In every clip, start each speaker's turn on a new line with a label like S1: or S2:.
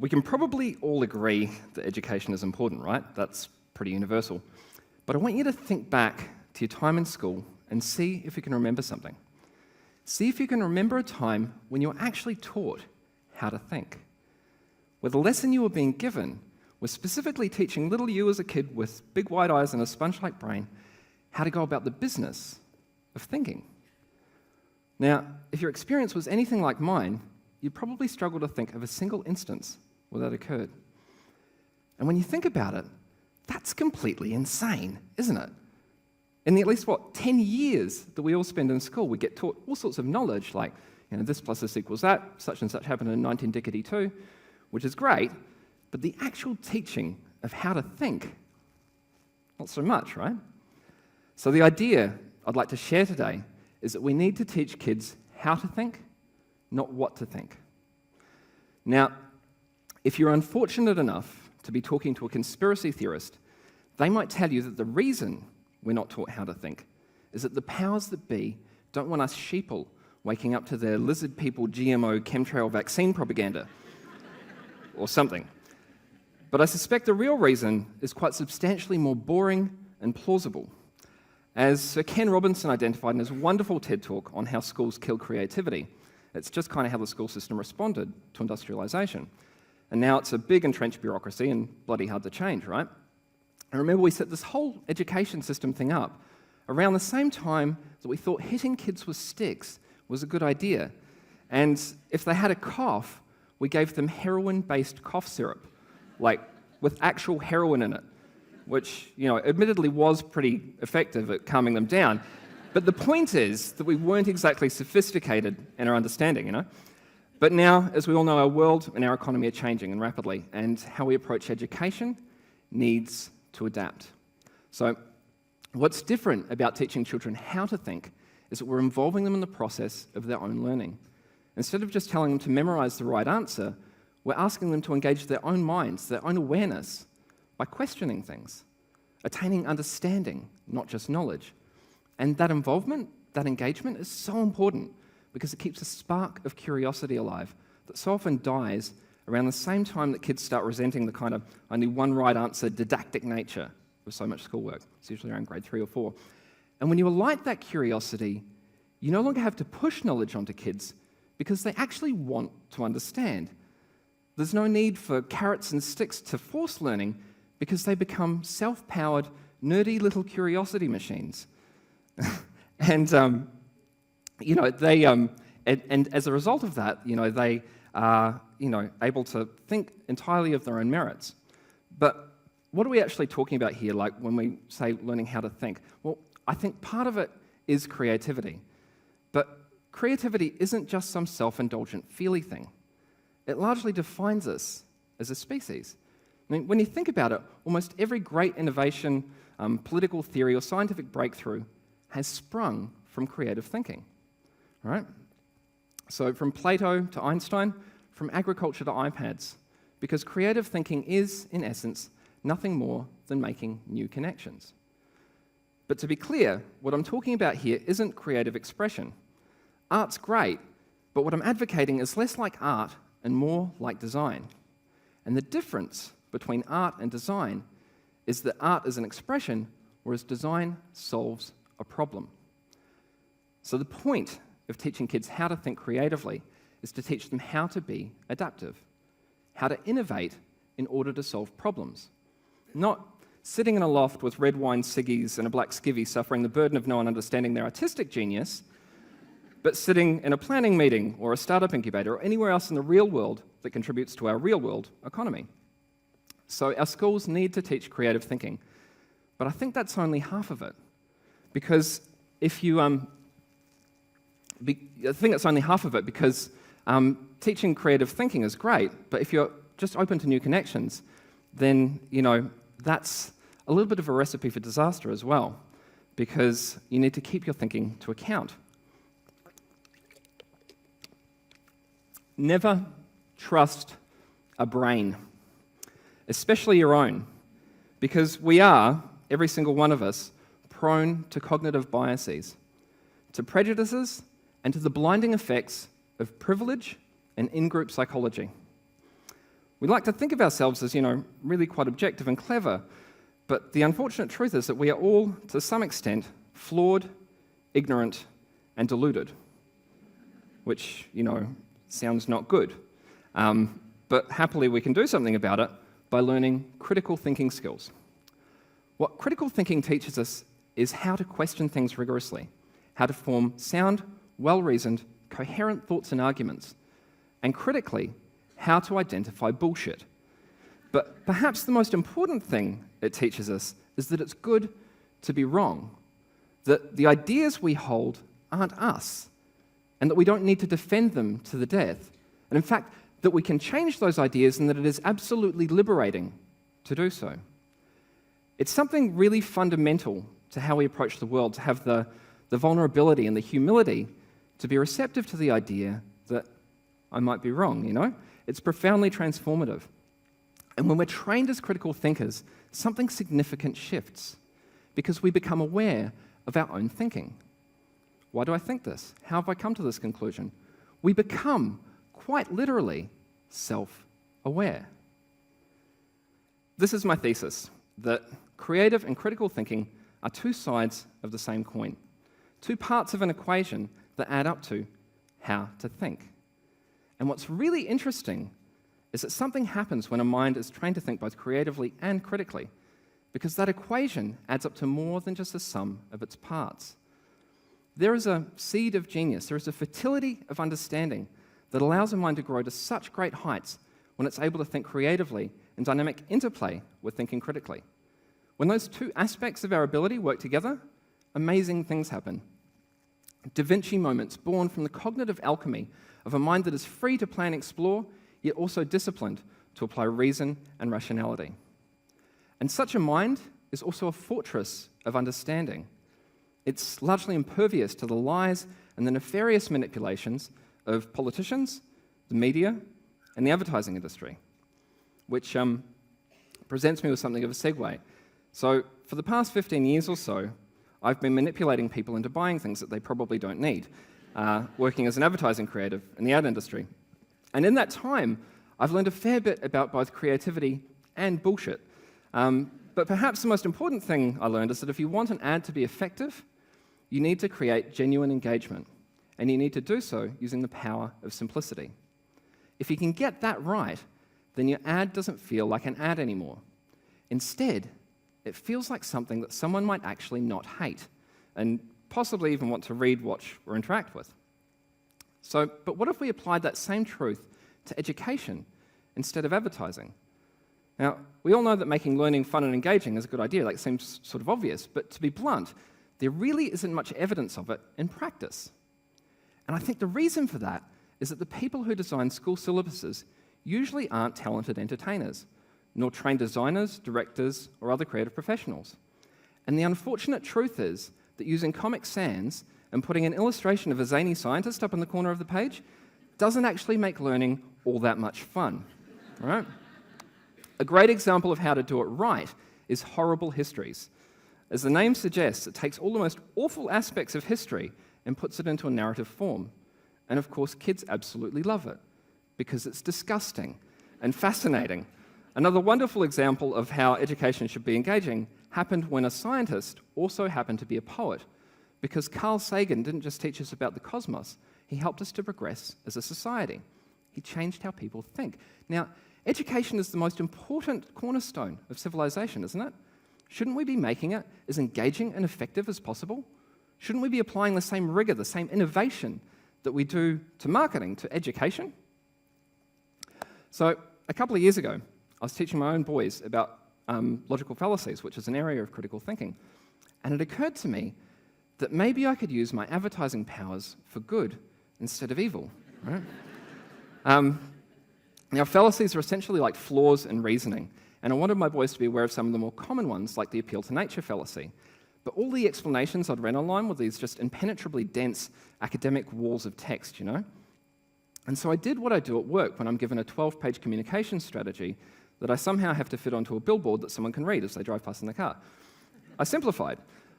S1: We can probably all agree that education is important, right? That's pretty universal. But I want you to think back to your time in school and see if you can remember something. See if you can remember a time when you were actually taught how to think, where the lesson you were being given was specifically teaching little you as a kid with big wide eyes and a sponge-like brain how to go about the business of thinking. Now, if your experience was anything like mine, you'd probably struggle to think of a single instance where that occurred. And when you think about it, that's completely insane, isn't it? In the at least, 10 years that we all spend in school, we get taught all sorts of knowledge, like, this plus this equals that, such and such happened in 19 which is great, but the actual teaching of how to think, not so much, right? So the idea I'd like to share today is that we need to teach kids how to think, not what to think. Now, if you're unfortunate enough to be talking to a conspiracy theorist, they might tell you that the reason we're not taught how to think is that the powers that be don't want us sheeple waking up to their lizard people GMO chemtrail vaccine propaganda or something. But I suspect the real reason is quite substantially more boring and plausible. As Sir Ken Robinson identified in his wonderful TED Talk on how schools kill creativity, it's just kind of how the school system responded to industrialization. And now it's a big entrenched bureaucracy and bloody hard to change, right? And remember, we set this whole education system thing up around the same time that we thought hitting kids with sticks was a good idea. And if they had a cough, we gave them heroin-based cough syrup, like with actual heroin in it, which, admittedly was pretty effective at calming them down. But the point is that we weren't exactly sophisticated in our understanding, But now, as we all know, our world and our economy are changing and rapidly, and how we approach education needs to adapt. So what's different about teaching children how to think is that we're involving them in the process of their own learning. Instead of just telling them to memorize the right answer, we're asking them to engage their own minds, their own awareness, by questioning things, attaining understanding, not just knowledge. And that involvement, that engagement is so important because it keeps a spark of curiosity alive that so often dies around the same time that kids start resenting the kind of only one right answer didactic nature of so much schoolwork. It's usually around grade 3 or 4. And when you alight that curiosity, you no longer have to push knowledge onto kids because they actually want to understand. There's no need for carrots and sticks to force learning because they become self-powered, nerdy little curiosity machines. And as a result of that, they are, able to think entirely of their own merits. But what are we actually talking about here, like when we say learning how to think? Well, I think part of it is creativity. But creativity isn't just some self-indulgent feely thing. It largely defines us as a species. I mean, when you think about it, almost every great innovation, political theory, or scientific breakthrough has sprung from creative thinking, right? So from Plato to Einstein, from agriculture to iPads, because creative thinking is, in essence, nothing more than making new connections. But to be clear, what I'm talking about here isn't creative expression. Art's great, but what I'm advocating is less like art and more like design. And the difference between art and design is that art is an expression, whereas design solves a problem. So the point of teaching kids how to think creatively is to teach them how to be adaptive, how to innovate in order to solve problems. Not sitting in a loft with red wine ciggies and a black skivvy suffering the burden of no one understanding their artistic genius, but sitting in a planning meeting or a startup incubator or anywhere else in the real world that contributes to our real world economy. So our schools need to teach creative thinking, but I think that's only half of it. Because if you, I think that's only half of it because teaching creative thinking is great, but if you're just open to new connections, then, that's a little bit of a recipe for disaster as well, because you need to keep your thinking to account. Never trust a brain, especially your own, because we are, every single one of us, prone to cognitive biases, to prejudices, and to the blinding effects of privilege and in-group psychology. We like to think of ourselves as, really quite objective and clever, but the unfortunate truth is that we are all, to some extent, flawed, ignorant, and deluded, which, sounds not good. But happily we can do something about it by learning critical thinking skills. What critical thinking teaches us is how to question things rigorously, how to form sound, well-reasoned, coherent thoughts and arguments, and critically, how to identify bullshit. But perhaps the most important thing it teaches us is that it's good to be wrong, that the ideas we hold aren't us, and that we don't need to defend them to the death. And in fact, that we can change those ideas and that it is absolutely liberating to do so. It's something really fundamental to how we approach the world, to have the vulnerability and the humility to be receptive to the idea that I might be wrong, It's profoundly transformative. And when we're trained as critical thinkers, something significant shifts because we become aware of our own thinking. Why do I think this? How have I come to this conclusion? We become, quite literally, self-aware. This is my thesis, that creative and critical thinking are two sides of the same coin, two parts of an equation that add up to how to think. And what's really interesting is that something happens when a mind is trained to think both creatively and critically, because that equation adds up to more than just the sum of its parts. There is a seed of genius, there is a fertility of understanding that allows a mind to grow to such great heights when it's able to think creatively in dynamic interplay with thinking critically. When those two aspects of our ability work together, amazing things happen. Da Vinci moments born from the cognitive alchemy of a mind that is free to plan and explore, yet also disciplined to apply reason and rationality. And such a mind is also a fortress of understanding. It's largely impervious to the lies and the nefarious manipulations of politicians, the media, and the advertising industry, which presents me with something of a segue. So for the past 15 years or so, I've been manipulating people into buying things that they probably don't need, working as an advertising creative in the ad industry. And in that time, I've learned a fair bit about both creativity and bullshit. But perhaps the most important thing I learned is that if you want an ad to be effective, you need to create genuine engagement. And you need to do so using the power of simplicity. If you can get that right, then your ad doesn't feel like an ad anymore. Instead, it feels like something that someone might actually not hate, and possibly even want to read, watch, or interact with. But what if we applied that same truth to education instead of advertising? Now, we all know that making learning fun and engaging is a good idea, it seems sort of obvious, but to be blunt, there really isn't much evidence of it in practice. And I think the reason for that is that the people who design school syllabuses usually aren't talented entertainers, nor trained designers, directors, or other creative professionals. And the unfortunate truth is that using Comic Sans and putting an illustration of a zany scientist up in the corner of the page doesn't actually make learning all that much fun, right? A great example of how to do it right is Horrible Histories. As the name suggests, it takes all the most awful aspects of history and puts it into a narrative form. And of course, kids absolutely love it, because it's disgusting and fascinating. Another wonderful example of how education should be engaging happened when a scientist also happened to be a poet, because Carl Sagan didn't just teach us about the cosmos, he helped us to progress as a society. He changed how people think. Now, education is the most important cornerstone of civilization, isn't it? Shouldn't we be making it as engaging and effective as possible? Shouldn't we be applying the same rigor, the same innovation that we do to marketing, to education? So, a couple of years ago, I was teaching my own boys about logical fallacies, which is an area of critical thinking. And it occurred to me that maybe I could use my advertising powers for good instead of evil, right? Now, fallacies are essentially like flaws in reasoning, and I wanted my boys to be aware of some of the more common ones, like the appeal to nature fallacy. But all the explanations I'd read online were these just impenetrably dense academic walls of text, And so I did what I do at work when I'm given a 12-page communication strategy that I somehow have to fit onto a billboard that someone can read as they drive past in the car. I simplified.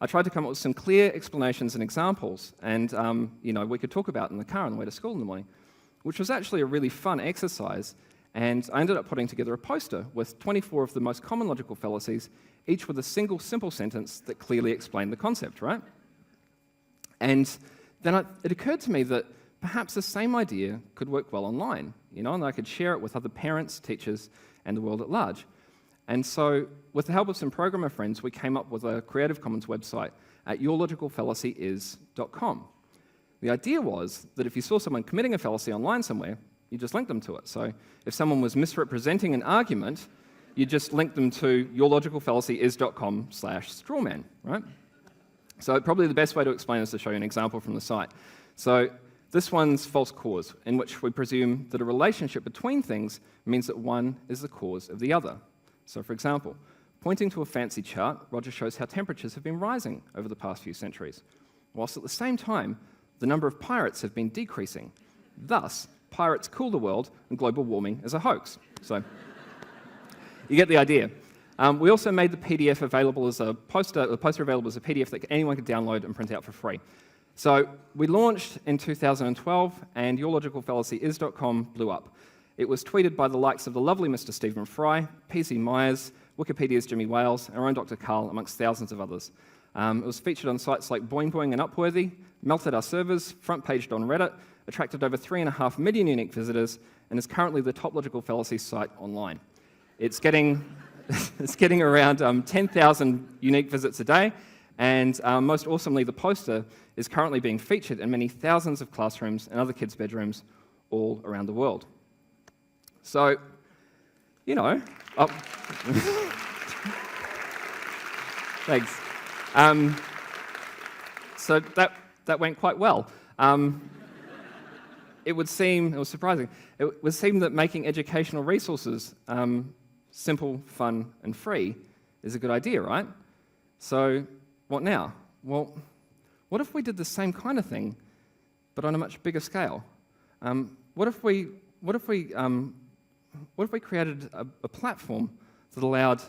S1: I tried to come up with some clear explanations and examples, and we could talk about in the car on the way to school in the morning, which was actually a really fun exercise And I ended up putting together a poster with 24 of the most common logical fallacies, each with a single simple sentence that clearly explained the concept, right? And then it occurred to me that perhaps the same idea could work well online, and I could share it with other parents, teachers, and the world at large. And so, with the help of some programmer friends, we came up with a Creative Commons website at yourlogicalfallacyis.com. The idea was that if you saw someone committing a fallacy online somewhere, you just link them to it. So if someone was misrepresenting an argument, you just link them to yourlogicalfallacyis.com/strawman, right? So probably the best way to explain this is to show you an example from the site. So this one's false cause, in which we presume that a relationship between things means that one is the cause of the other. So for example, pointing to a fancy chart, Roger shows how temperatures have been rising over the past few centuries, whilst at the same time, the number of pirates have been decreasing. Thus, pirates cool the world and global warming is a hoax. So you get the idea. We also made the PDF available as a poster, the poster available as a PDF that anyone could download and print out for free. So we launched in 2012, and yourlogicalfallacyis.com blew up. It was tweeted by the likes of the lovely Mr. Stephen Fry, PC Myers, Wikipedia's Jimmy Wales, our own Dr. Carl, amongst thousands of others. It was featured on sites like Boing Boing and Upworthy, melted our servers, front-paged on Reddit, attracted over 3.5 million unique visitors, and is currently the top logical fallacy site online. It's getting around 10,000 unique visits a day, and most awesomely, the poster is currently being featured in many thousands of classrooms and other kids' bedrooms all around the world. So, thanks. So that went quite well. It was surprising, it would seem that making educational resources simple, fun, and free is a good idea, right? So what now? Well, what if we did the same kind of thing, but on a much bigger scale? What if we created a platform that allowed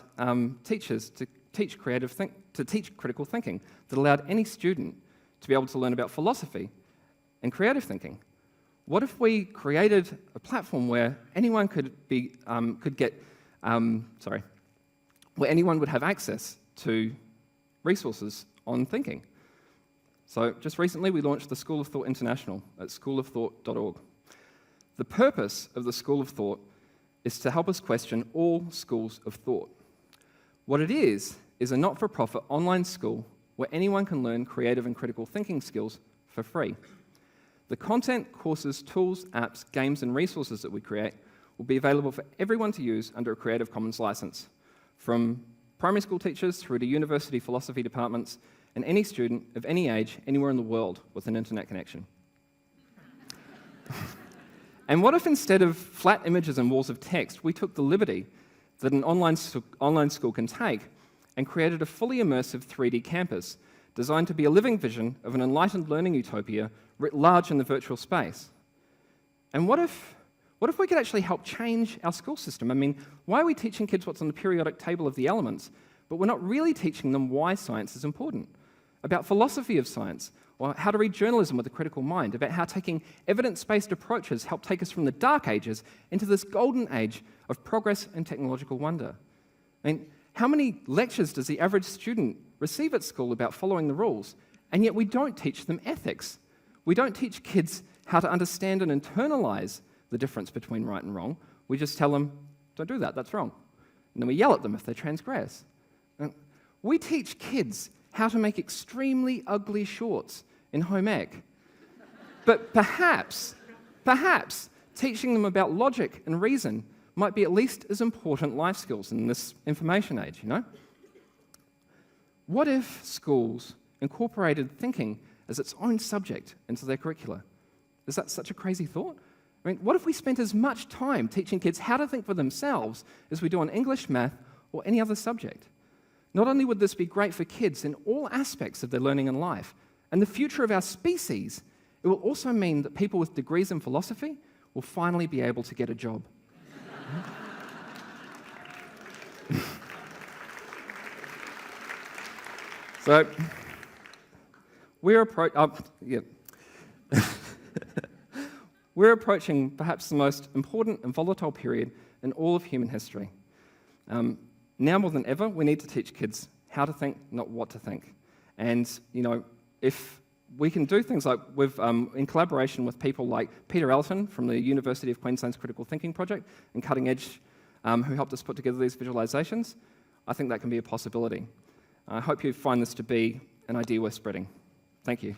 S1: teachers to teach critical thinking, that allowed any student to be able to learn about philosophy and creative thinking? What if we created a platform where anyone where anyone would have access to resources on thinking? So just recently we launched the School of Thought International at schoolofthought.org. The purpose of the School of Thought is to help us question all schools of thought. What it is a not-for-profit online school where anyone can learn creative and critical thinking skills for free. The content, courses, tools, apps, games, and resources that we create will be available for everyone to use under a Creative Commons license, from primary school teachers through to university philosophy departments and any student of any age anywhere in the world with an internet connection. And what if instead of flat images and walls of text, we took the liberty that an online school can take and created a fully immersive 3D campus designed to be a living vision of an enlightened learning utopia writ large in the virtual space? And what if we could actually help change our school system? I mean, why are we teaching kids what's on the periodic table of the elements, but we're not really teaching them why science is important, about philosophy of science, or how to read journalism with a critical mind, about how taking evidence-based approaches help take us from the dark ages into this golden age of progress and technological wonder? I mean, how many lectures does the average student receive at school about following the rules? And yet we don't teach them ethics. We don't teach kids how to understand and internalize the difference between right and wrong. We just tell them, don't do that, that's wrong. And then we yell at them if they transgress. And we teach kids how to make extremely ugly shorts in home ec. But perhaps teaching them about logic and reason might be at least as important life skills in this information age, What if schools incorporated thinking as its own subject into their curricula? Is that such a crazy thought? I mean, what if we spent as much time teaching kids how to think for themselves as we do on English, math, or any other subject? Not only would this be great for kids in all aspects of their learning and life, and the future of our species, it will also mean that people with degrees in philosophy will finally be able to get a job. So, we're we're approaching perhaps the most important and volatile period in all of human history. Now more than ever, we need to teach kids how to think, not what to think. And, if we can do things like in collaboration with people like Peter Elton from the University of Queensland's Critical Thinking Project and Cutting Edge, who helped us put together these visualizations, I think that can be a possibility. I hope you find this to be an idea worth spreading. Thank you.